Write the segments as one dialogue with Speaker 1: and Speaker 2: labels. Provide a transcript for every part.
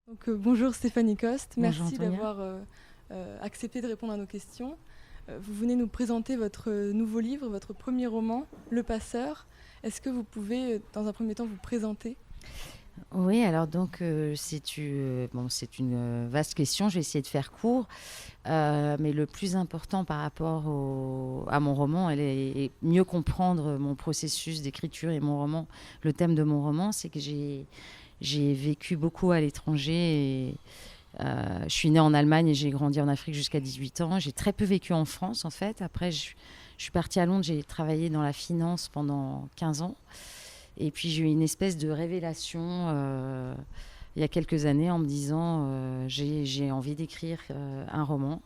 Speaker 1: Donc, bonjour Stéphanie Coste,
Speaker 2: Bonjour
Speaker 1: merci
Speaker 2: Antonia.
Speaker 1: d'avoir accepté de répondre à nos questions. Vous venez nous présenter votre nouveau livre, votre premier roman, Le Passeur. Est-ce que vous pouvez, dans un premier temps, vous présenter ?
Speaker 2: Oui, alors donc c'est une vaste question. Je vais essayer de faire court, mais le plus important par rapport à mon roman, et mieux comprendre mon processus d'écriture et mon roman, le thème de mon roman, c'est que j'ai vécu beaucoup à l'étranger. Je suis née en Allemagne et j'ai grandi en Afrique jusqu'à 18 ans. J'ai très peu vécu en France, en fait. Après, je suis partie à Londres, j'ai travaillé dans la finance pendant 15 ans. Et puis, j'ai eu une espèce de révélation il y a quelques années en me disant j'ai envie d'écrire un roman.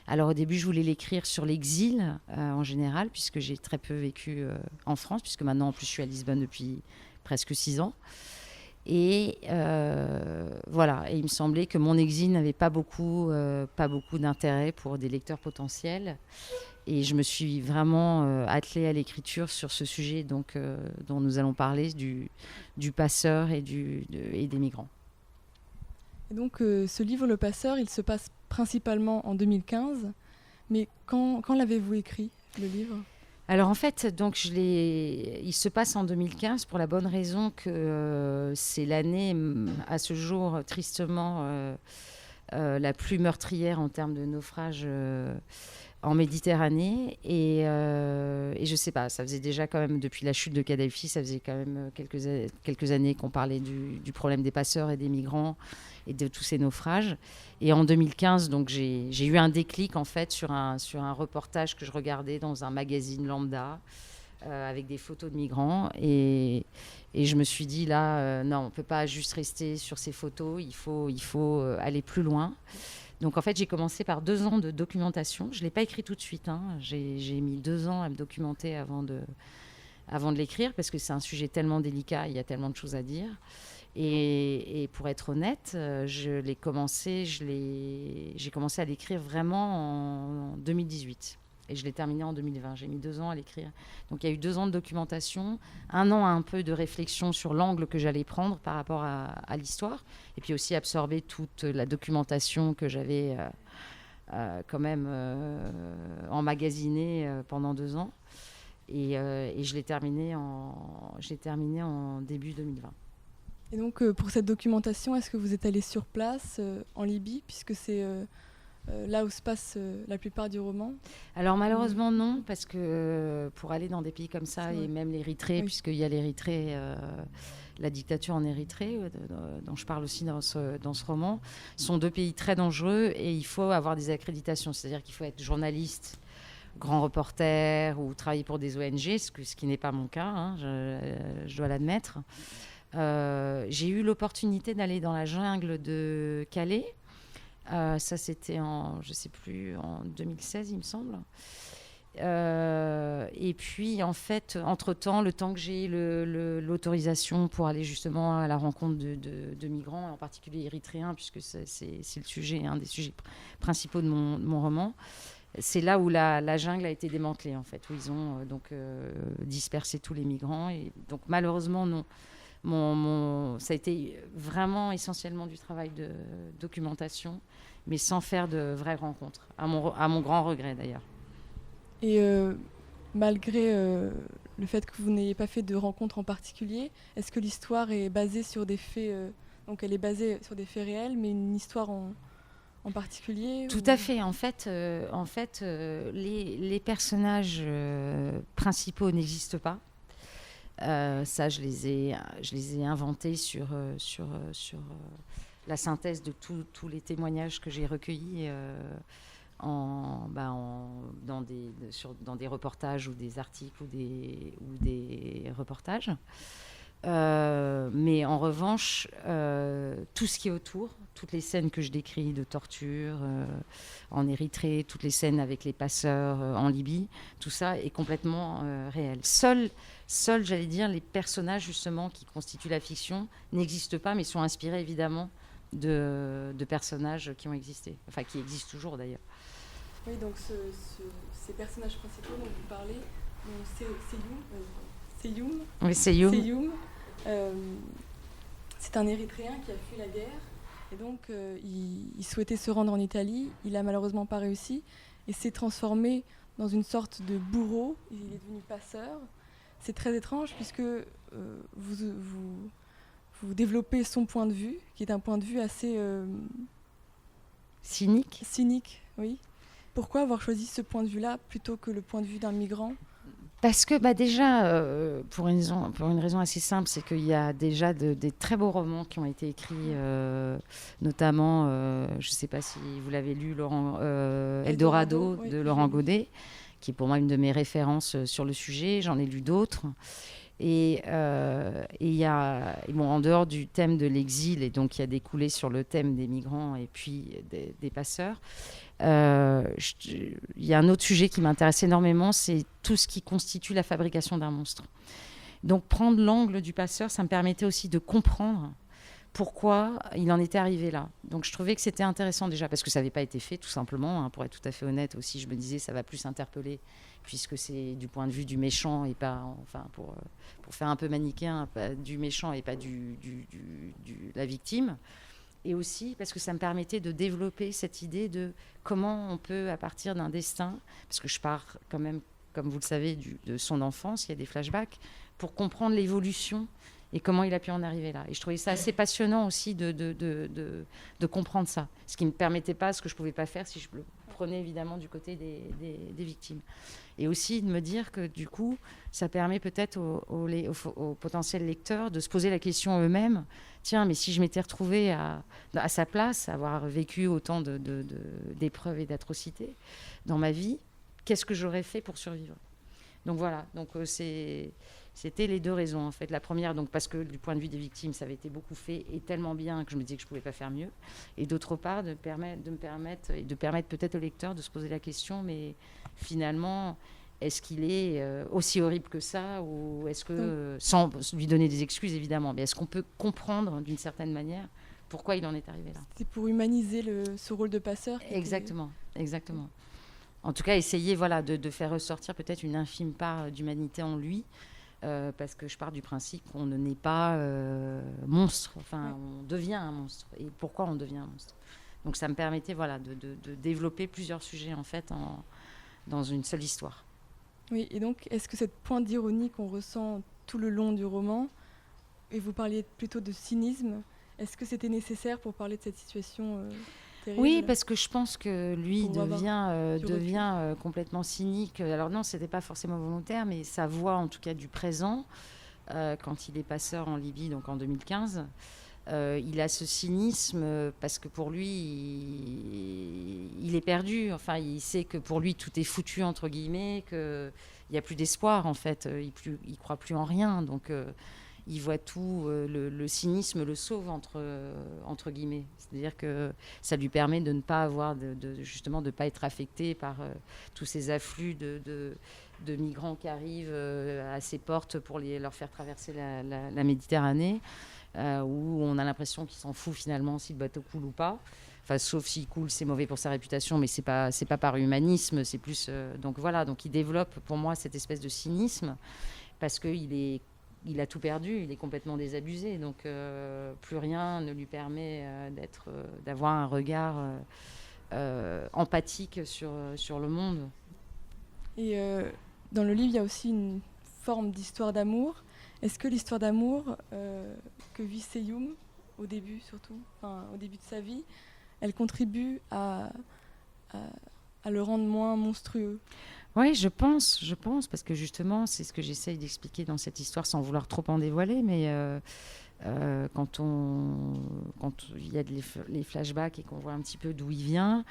Speaker 2: Alors, au début, je voulais l'écrire sur l'exil en général, puisque j'ai très peu vécu en France, puisque maintenant, en plus, je suis à Lisbonne depuis presque 6 ans. Et voilà, et il me semblait que mon exil n'avait pas beaucoup d'intérêt pour des lecteurs potentiels. Et je me suis vraiment attelée à l'écriture sur ce sujet donc, dont nous allons parler, du passeur et des migrants.
Speaker 1: Et donc, ce livre, Le Passeur, il se passe principalement en 2015. Mais quand l'avez-vous écrit, le livre ?
Speaker 2: Alors en fait, donc il se passe en 2015 pour la bonne raison que c'est l'année, à ce jour, tristement, la plus meurtrière en termes de naufrage en Méditerranée. Et je sais pas, ça faisait déjà quand même, depuis la chute de Kadhafi, ça faisait quand même quelques années qu'on parlait du problème des passeurs et des migrants et de tous ces naufrages. Et en 2015, donc, j'ai eu un déclic en fait sur un reportage que je regardais dans un magazine lambda avec des photos de migrants. Et je me suis dit, là, non, on ne peut pas juste rester sur ces photos, il faut aller plus loin. Donc en fait, j'ai commencé par 2 ans de documentation. Je ne l'ai pas écrit tout de suite. J'ai mis 2 ans à me documenter avant de l'écrire, parce que c'est un sujet tellement délicat, il y a tellement de choses à dire. Et pour être honnête, j'ai commencé à l'écrire vraiment en 2018. Et je l'ai terminé en 2020. J'ai mis 2 ans à l'écrire. Donc il y a eu 2 ans de documentation, 1 an un peu de réflexion sur l'angle que j'allais prendre par rapport à l'histoire. Et puis aussi absorber toute la documentation que j'avais quand même emmagasinée pendant 2 ans. Et je l'ai terminé en début 2020.
Speaker 1: Et donc, pour cette documentation, est-ce que vous êtes allé sur place, en Libye, puisque c'est là où se passe la plupart du roman ?
Speaker 2: Alors malheureusement non, parce que pour aller dans des pays comme ça, et même l'Érythrée, oui, puisqu'il y a l'Érythrée, la dictature en Érythrée, dont je parle aussi dans ce roman, sont 2 pays très dangereux et il faut avoir des accréditations. C'est-à-dire qu'il faut être journaliste, grand reporter ou travailler pour des ONG, ce qui n'est pas mon cas, je dois l'admettre. J'ai eu l'opportunité d'aller dans la jungle de Calais. Ça, c'était je sais plus, en 2016, il me semble. Et puis, en fait, entre-temps, le temps que j'ai l'autorisation pour aller justement à la rencontre de migrants, en particulier érythréens, puisque c'est le sujet, un des sujets principaux de mon roman, c'est là où la jungle a été démantelée, en fait, où ils ont dispersé tous les migrants. Et donc, malheureusement, non. Ça a été vraiment essentiellement du travail de documentation, mais sans faire de vraies rencontres, à mon grand regret d'ailleurs.
Speaker 1: Et malgré le fait que vous n'ayez pas fait de rencontres en particulier, est-ce que l'histoire est basée sur des faits donc elle est basée sur des faits réels, mais une histoire en particulier ?
Speaker 2: Tout à fait. En fait, les personnages principaux n'existent pas. Ça, je les ai inventés sur la synthèse de tous les témoignages que j'ai recueillis dans des reportages ou des articles ou des reportages. Mais en revanche, tout ce qui est autour, toutes les scènes que je décris de torture en Érythrée, toutes les scènes avec les passeurs en Libye, tout ça est complètement réel. Seuls, j'allais dire, les personnages justement qui constituent la fiction n'existent pas, mais sont inspirés évidemment de personnages qui ont existé, enfin qui existent toujours d'ailleurs.
Speaker 1: Oui, donc ces personnages principaux dont vous parlez, Seyoum.
Speaker 2: Oui, Seyoum.
Speaker 1: C'est un Érythréen qui a fui la guerre Et donc, il souhaitait se rendre en Italie. Il n'a malheureusement pas réussi et s'est transformé dans une sorte de bourreau. Il est devenu passeur. C'est très étrange puisque vous développez son point de vue, qui est un point de vue assez
Speaker 2: Cynique,
Speaker 1: oui. Pourquoi avoir choisi ce point de vue-là plutôt que le point de vue d'un migrant ?
Speaker 2: parce que déjà, pour une raison assez simple, c'est qu'il y a déjà des très beaux romans qui ont été écrits, notamment, je ne sais pas si vous l'avez lu, Eldorado
Speaker 1: oui,
Speaker 2: de Laurent Godet, qui est pour moi une de mes références sur le sujet. J'en ai lu d'autres. Et il y a, en dehors du thème de l'exil, et donc il y a découlé sur le thème des migrants et puis des passeurs, il y a un autre sujet qui m'intéresse énormément, c'est tout ce qui constitue la fabrication d'un monstre. Donc prendre l'angle du passeur, ça me permettait aussi de comprendre pourquoi il en était arrivé là. Donc je trouvais que c'était intéressant déjà, parce que ça n'avait pas été fait tout simplement, pour être tout à fait honnête aussi, je me disais ça va plus interpeller, puisque c'est du point de vue du méchant et pas, enfin pour faire un peu manichéen, pas du méchant et pas la victime. Et aussi parce que ça me permettait de développer cette idée de comment on peut, à partir d'un destin, parce que je pars quand même, comme vous le savez, de son enfance, il y a des flashbacks, pour comprendre l'évolution et comment il a pu en arriver là. Et je trouvais ça assez passionnant aussi de comprendre ça. Ce qui ne me permettait pas, ce que je ne pouvais pas faire si je le prenais évidemment du côté des victimes. Et aussi de me dire que du coup, ça permet peut-être aux potentiels lecteurs de se poser la question eux-mêmes. Tiens, mais si je m'étais retrouvée à sa place, avoir vécu autant d'épreuves et d'atrocités dans ma vie, qu'est-ce que j'aurais fait pour survivre ? Donc voilà, c'était les deux raisons en fait. La première, donc parce que du point de vue des victimes, ça avait été beaucoup fait et tellement bien que je me disais que je ne pouvais pas faire mieux. Et d'autre part, de permettre peut-être au lecteur de se poser la question, mais finalement, est-ce qu'il est aussi horrible que ça, ou est-ce que, sans lui donner des excuses évidemment, mais est-ce qu'on peut comprendre d'une certaine manière pourquoi il en est arrivé là ?
Speaker 1: C'est pour humaniser ce rôle de passeur.
Speaker 2: Exactement. En tout cas, essayer de faire ressortir peut-être une infime part d'humanité en lui, parce que je pars du principe qu'on ne naît pas monstre, on devient un monstre. Et pourquoi on devient un monstre ? Donc ça me permettait de développer plusieurs sujets en fait dans une seule histoire.
Speaker 1: Oui, et donc est-ce que cette pointe d'ironie qu'on ressent tout le long du roman, et vous parliez plutôt de cynisme, est-ce que c'était nécessaire pour parler de cette situation terrible ?
Speaker 2: Oui, parce que je pense que lui devient complètement cynique. Alors non, c'était pas forcément volontaire, mais sa voix, en tout cas du présent, quand il est passeur en Libye, donc en 2015, il a ce cynisme parce que pour lui, il est perdu. Enfin, il sait que pour lui, tout est foutu, entre guillemets, qu'il n'y a plus d'espoir, en fait. Il croit plus en rien, donc... il voit tout, le cynisme le sauve entre guillemets. C'est-à-dire que ça lui permet de ne pas avoir, justement, de ne pas être affecté par tous ces afflux de migrants qui arrivent à ses portes pour leur faire traverser la Méditerranée, où on a l'impression qu'il s'en fout finalement si le bateau coule ou pas. Enfin, sauf s'il coule, c'est mauvais pour sa réputation, mais c'est pas par humanisme, c'est plus... donc voilà, donc il développe pour moi cette espèce de cynisme parce qu'il a tout perdu, il est complètement désabusé, donc plus rien ne lui permet d'avoir un regard empathique sur le monde.
Speaker 1: Et dans le livre, il y a aussi une forme d'histoire d'amour. Est-ce que l'histoire d'amour que vit Seyum, au début surtout, au début de sa vie, elle contribue à le rendre moins monstrueux ?
Speaker 2: Oui, je pense, parce que justement, c'est ce que j'essaye d'expliquer dans cette histoire sans vouloir trop en dévoiler, mais quand il y a les flashbacks et qu'on voit un petit peu d'où il vient,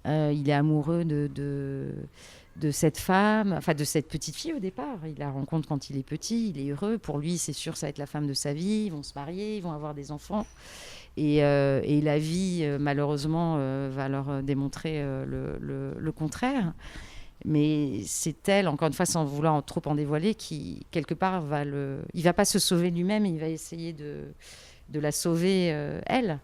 Speaker 2: il est amoureux de cette femme, enfin de cette petite fille au départ. Il la rencontre quand il est petit, il est heureux. Pour lui, c'est sûr, ça va être la femme de sa vie, ils vont se marier, ils vont avoir des enfants. Et la vie, malheureusement, va leur démontrer le contraire. Mais c'est elle, encore une fois, sans vouloir trop en dévoiler, qui, quelque part, il va pas se sauver lui-même, il va essayer de la sauver, elle.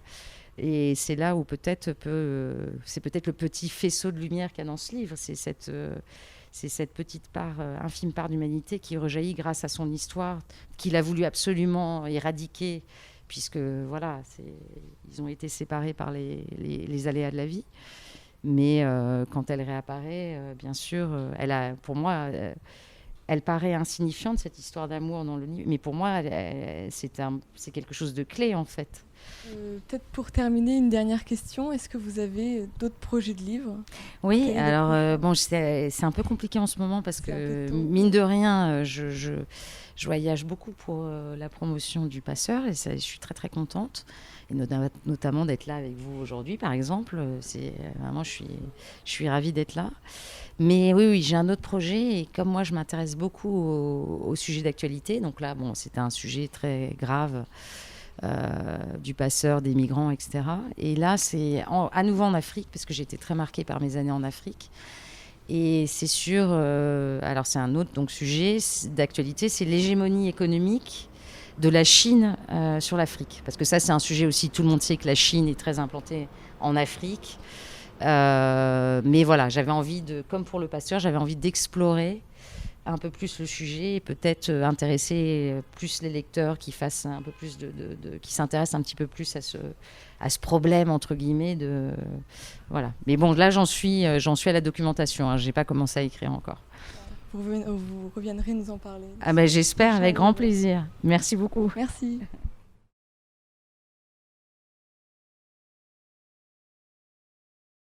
Speaker 2: Et c'est là où c'est peut-être le petit faisceau de lumière qu'il y a dans ce livre. C'est cette petite part, infime part d'humanité qui rejaillit grâce à son histoire, qu'il a voulu absolument éradiquer puisque voilà, ils ont été séparés par les aléas de la vie. Mais quand elle réapparaît, bien sûr, pour moi, elle paraît insignifiante, cette histoire d'amour dans le livre. Mais pour moi, c'est quelque chose de clé, en fait.
Speaker 1: Peut-être pour terminer, une dernière question. Est-ce que vous avez d'autres projets de livres ?
Speaker 2: Oui, alors c'est un peu compliqué en ce moment parce que, mine de rien, je voyage beaucoup pour la promotion du Passeur et je suis très très contente. Et notamment d'être là avec vous aujourd'hui, par exemple. Vraiment, je suis ravie d'être là. Mais oui, j'ai un autre projet et comme moi, je m'intéresse beaucoup au sujet d'actualité. Donc là, c'était un sujet très grave. Du passeur, des migrants, etc. Et là, c'est à nouveau en Afrique, parce que j'ai été très marquée par mes années en Afrique. Et c'est sûr, alors c'est un autre sujet d'actualité, c'est l'hégémonie économique de la Chine sur l'Afrique. Parce que ça, c'est un sujet aussi, tout le monde sait que la Chine est très implantée en Afrique. Mais voilà, j'avais envie comme pour le passeur, j'avais envie d'explorer un peu plus le sujet et peut-être intéresser plus les lecteurs qui fassent un peu plus qui s'intéressent un petit peu plus à ce problème entre guillemets voilà. Mais bon, là j'en suis à la documentation, j'ai pas commencé à écrire encore.
Speaker 1: Vous reviendrez nous en parler.
Speaker 2: J'espère, avec grand plaisir. Merci beaucoup.
Speaker 1: Merci.